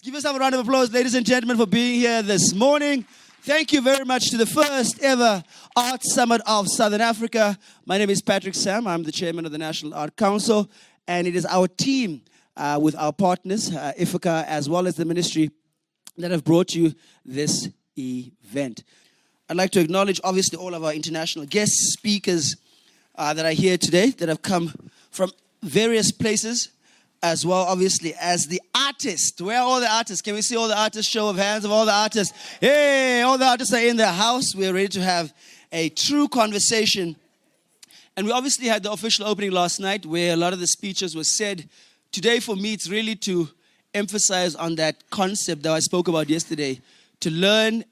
Give yourself a round of applause, ladies and gentlemen, for being here this morning. Thank you very much to the first ever Art Summit of Southern Africa. My name is Patrick Sam. I'm the chairman of the National Art Council, and it is our team with our partners, IFACCA, as well as the ministry, that have brought you this event. I'd like to acknowledge, obviously, all of our international guest speakers that are here today, that have come from various places, as well, obviously, as the artists. Where are all the artists? Can we see all the artists? Show of hands of all the artists. Hey, all the artists are in their house. We're ready to have a true conversation. And we obviously had the official opening last night where a lot of the speeches were said. Today, for me, it's really to emphasize on that concept that I spoke about yesterday, to learn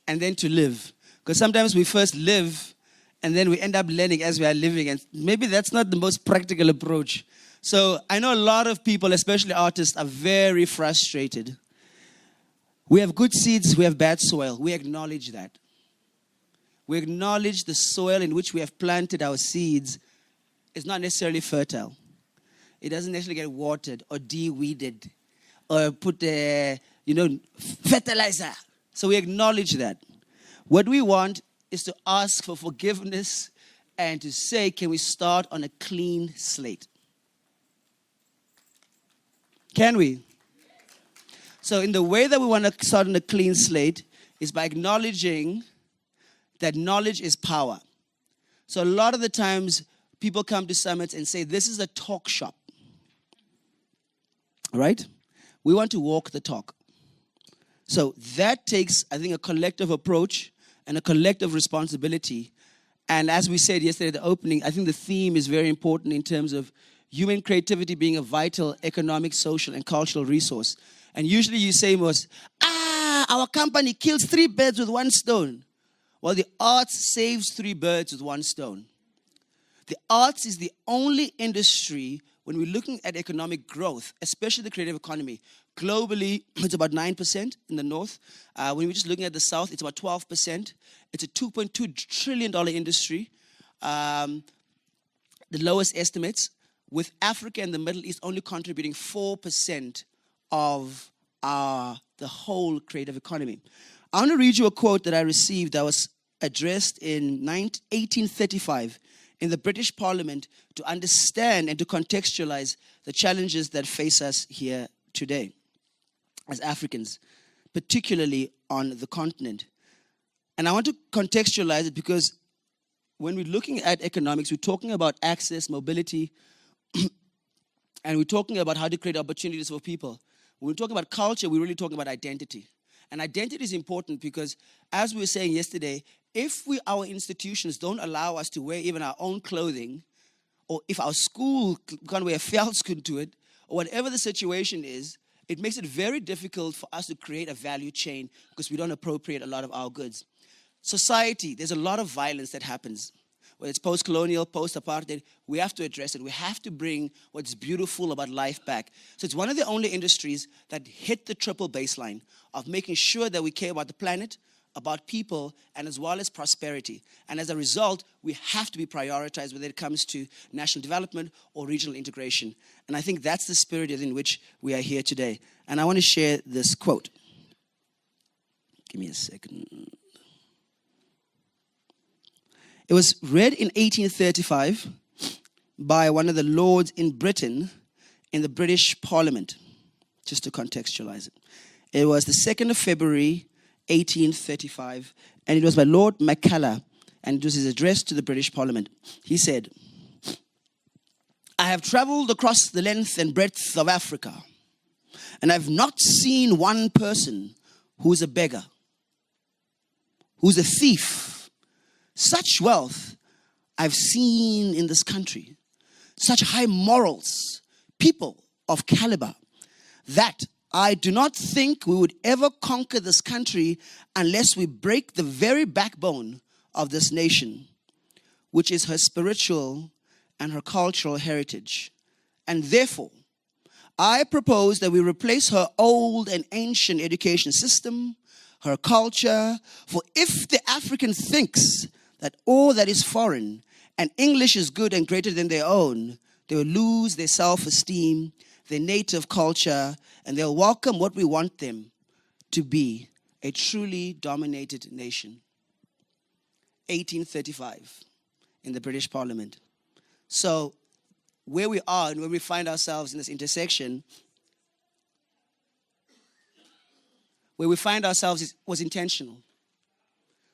and then to live. Because sometimes we first live and then we end up learning as we are living. And maybe that's not the most practical approach. So I know a lot of people, especially artists, are very frustrated. We have good seeds, we have bad soil. We acknowledge that. We acknowledge the soil in which we have planted our seeds is not necessarily fertile. It doesn't necessarily get watered or de-weeded or put fertilizer. So we acknowledge that. What we want is to ask for forgiveness and to say, can we start on a clean slate? Can we? So in the way that we want to start on a clean slate is by acknowledging that knowledge is power. So a lot of the times people come to summits and say, this is a talk shop. Right? We want to walk the talk. So that takes, I think, a collective approach and a collective responsibility. And as we said yesterday at the opening, I think the theme is very important in terms of human creativity being a vital economic, social, and cultural resource. And usually you say most, our company kills 3 birds with 1 stone. Well, the arts saves 3 birds with 1 stone. The arts is the only industry, when we're looking at economic growth, especially the creative economy, globally, it's about 9% in the north. When we're just looking at the south, it's about 12%. It's a $2.2 trillion industry. The lowest estimates, with Africa and the Middle East only contributing 4% of the whole creative economy. I want to read you a quote that I received that was addressed in 1835 in the British Parliament to understand and to contextualize the challenges that face us here today as Africans, particularly on the continent. And I want to contextualize it because when we're looking at economics, we're talking about access, mobility, and we're talking about how to create opportunities for people. When we're talking about culture, we're really talking about identity. And identity is important because, as we were saying yesterday, if our institutions don't allow us to wear even our own clothing, or if our school can't wear a veldskoen to it, or whatever the situation is, it makes it very difficult for us to create a value chain because we don't appropriate a lot of our goods. Society, there's a lot of violence that happens. Whether it's post-colonial, post-apartheid, we have to address it. We have to bring what's beautiful about life back. So it's one of the only industries that hit the triple baseline of making sure that we care about the planet, about people, and as well as prosperity. And as a result, we have to be prioritized whether it comes to national development or regional integration. And I think that's the spirit in which we are here today. And I want to share this quote. Give me a second. It was read in 1835 by one of the lords in Britain in the British Parliament, just to contextualize it. It was the 2nd of February, 1835, and it was by Lord Mackellar, and it was his address to the British Parliament. He said, I have traveled across the length and breadth of Africa, and I've not seen one person who's a beggar, who's a thief. Such wealth I've seen in this country, such high morals, people of caliber, that I do not think we would ever conquer this country unless we break the very backbone of this nation, which is her spiritual and her cultural heritage. And therefore, I propose that we replace her old and ancient education system, her culture, for if the African thinks that all that is foreign and English is good and greater than their own, they will lose their self-esteem their native culture, and they'll welcome what we want them to be, a truly dominated nation. 1835 in the British Parliament. So where we are and where we find ourselves in this intersection, where we find ourselves was intentional.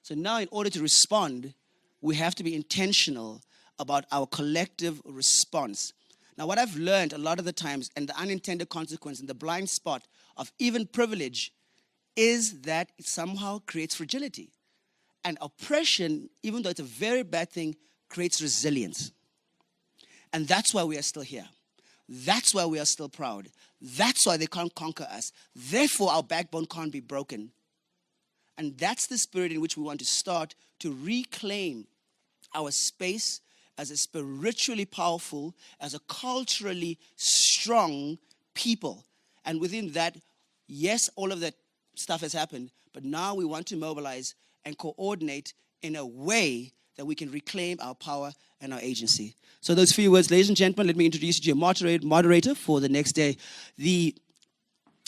So now in order to respond, we have to be intentional about our collective response. Now what I've learned a lot of the times, and the unintended consequence and the blind spot of even privilege, is that it somehow creates fragility. And oppression, even though it's a very bad thing, creates resilience. And that's why we are still here. That's why we are still proud. That's why they can't conquer us. Therefore, our backbone can't be broken. And that's the spirit in which we want to start to reclaim our space as a spiritually powerful, as a culturally strong people. And within that, yes, all of that stuff has happened, but now we want to mobilize and coordinate in a way that we can reclaim our power and our agency. So those few words, ladies and gentlemen, let me introduce you to your moderator for the next day, the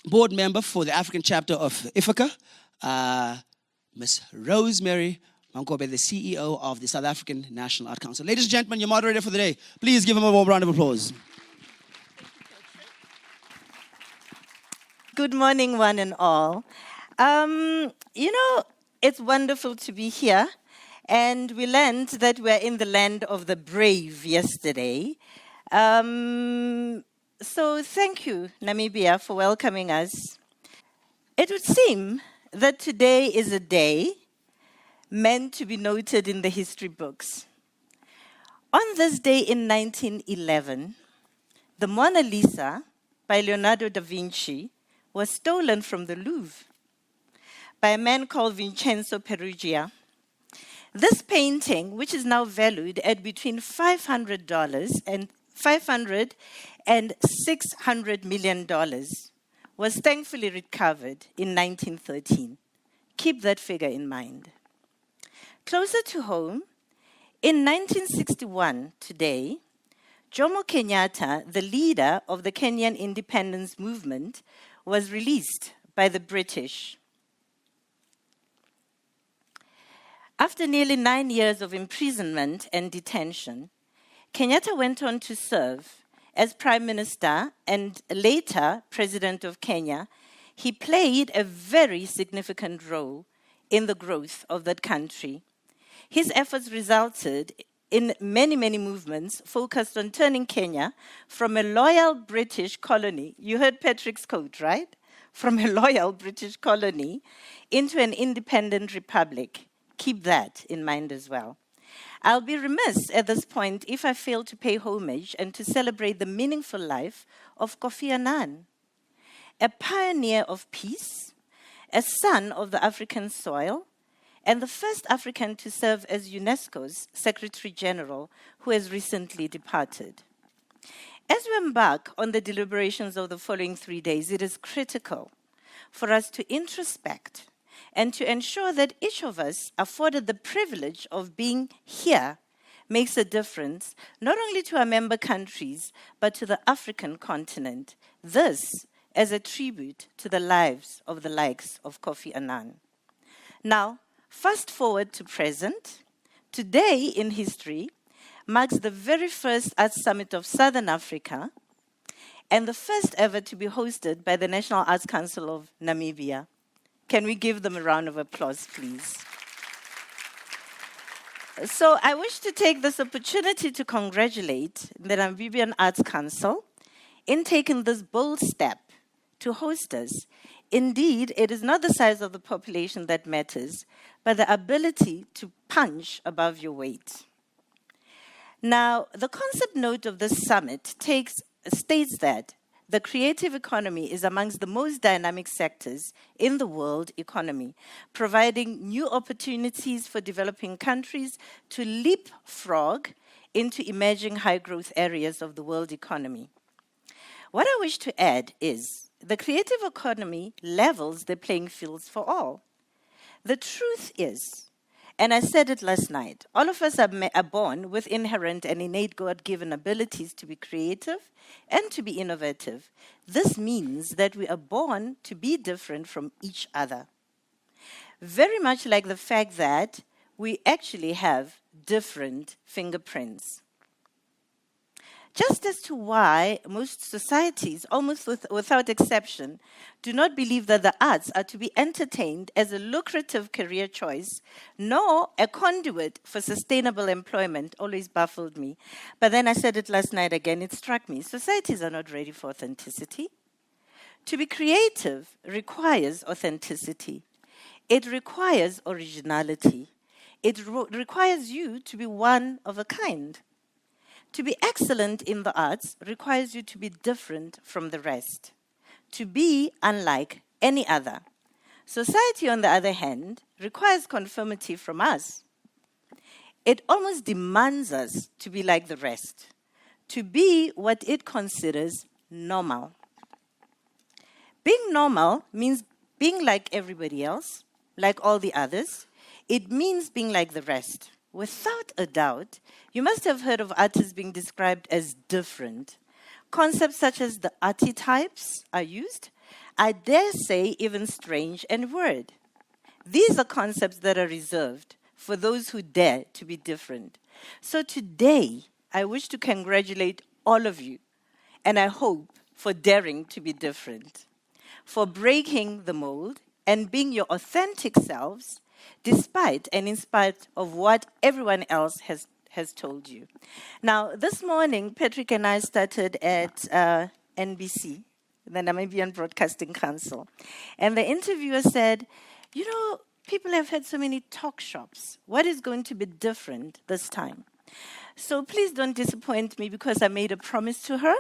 board member for the African chapter of IFACCA, Ms. Rosemary Mankobe, the CEO of the South African National Art Council. Ladies and gentlemen, your moderator for the day. Please give him a warm round of applause. Good morning, one and all. It's wonderful to be here. And we learned that we're in the land of the brave yesterday. So thank you, Namibia, for welcoming us. It would seem that today is a day meant to be noted in the history books. On this day in 1911, the Mona Lisa by Leonardo da Vinci was stolen from the Louvre by a man called Vincenzo Perugia. This painting, which is now valued at between $500 and $600 million, was thankfully recovered in 1913. Keep that figure in mind. Closer to home, in 1961 today, Jomo Kenyatta, the leader of the Kenyan independence movement, was released by the British. After nearly 9 years of imprisonment and detention, Kenyatta went on to serve as Prime Minister and later President of Kenya. He played a very significant role in the growth of that country. His efforts resulted in many, many movements focused on turning Kenya from a loyal British colony, you heard Patrick's quote, right? From a loyal British colony into an independent republic. Keep that in mind as well. I'll be remiss at this point if I fail to pay homage and to celebrate the meaningful life of Kofi Annan, a pioneer of peace, a son of the African soil, and the first African to serve as UNESCO's Secretary General, who has recently departed. As we embark on the deliberations of the following 3 days, it is critical for us to introspect and to ensure that each of us afforded the privilege of being here makes a difference, not only to our member countries, but to the African continent. This as a tribute to the lives of the likes of Kofi Annan. Now, fast forward to present. Today in history marks the very first Arts Summit of Southern Africa and the first ever to be hosted by the National Arts Council of Namibia. Can we give them a round of applause, please? So I wish to take this opportunity to congratulate the Namibian Arts Council in taking this bold step to host us. Indeed, it is not the size of the population that matters, but the ability to punch above your weight. Now, the concept note of this summit states that the creative economy is amongst the most dynamic sectors in the world economy, providing new opportunities for developing countries to leapfrog into emerging high-growth areas of the world economy. What I wish to add is the creative economy levels the playing fields for all. The truth is, And I said it last night. All of us are born with inherent and innate God-given abilities to be creative and to be innovative. This means that we are born to be different from each other. Very much like the fact that we actually have different fingerprints. Just as to why most societies, almost without exception, do not believe that the arts are to be entertained as a lucrative career choice, nor a conduit for sustainable employment, always baffled me. But then I said it last night again, it struck me. Societies are not ready for authenticity. To be creative requires authenticity. It requires originality. It requires you to be one of a kind. To be excellent in the arts requires you to be different from the rest, to be unlike any other. Society, on the other hand, requires conformity from us. It almost demands us to be like the rest, to be what it considers normal. Being normal means being like everybody else, like all the others. It means being like the rest. Without a doubt, you must have heard of artists being described as different. Concepts such as the archetypes are used. I dare say even strange and weird. These are concepts that are reserved for those who dare to be different. So today, I wish to congratulate all of you, and I hope for daring to be different, for breaking the mold and being your authentic selves, despite and in spite of what everyone else has told you. Now, this morning, Patrick and I started at NBC, the Namibian Broadcasting Council. And the interviewer said, you know, people have had so many talk shops. What is going to be different this time? So please don't disappoint me because I made a promise to her.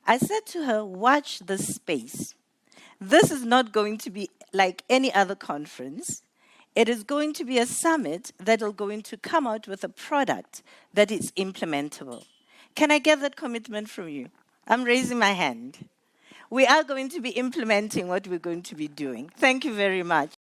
I said to her, watch this space. This is not going to be like any other conference. It is going to be a summit that is going to come out with a product that is implementable. Can I get that commitment from you? I'm raising my hand. We are going to be implementing what we're going to be doing. Thank you very much.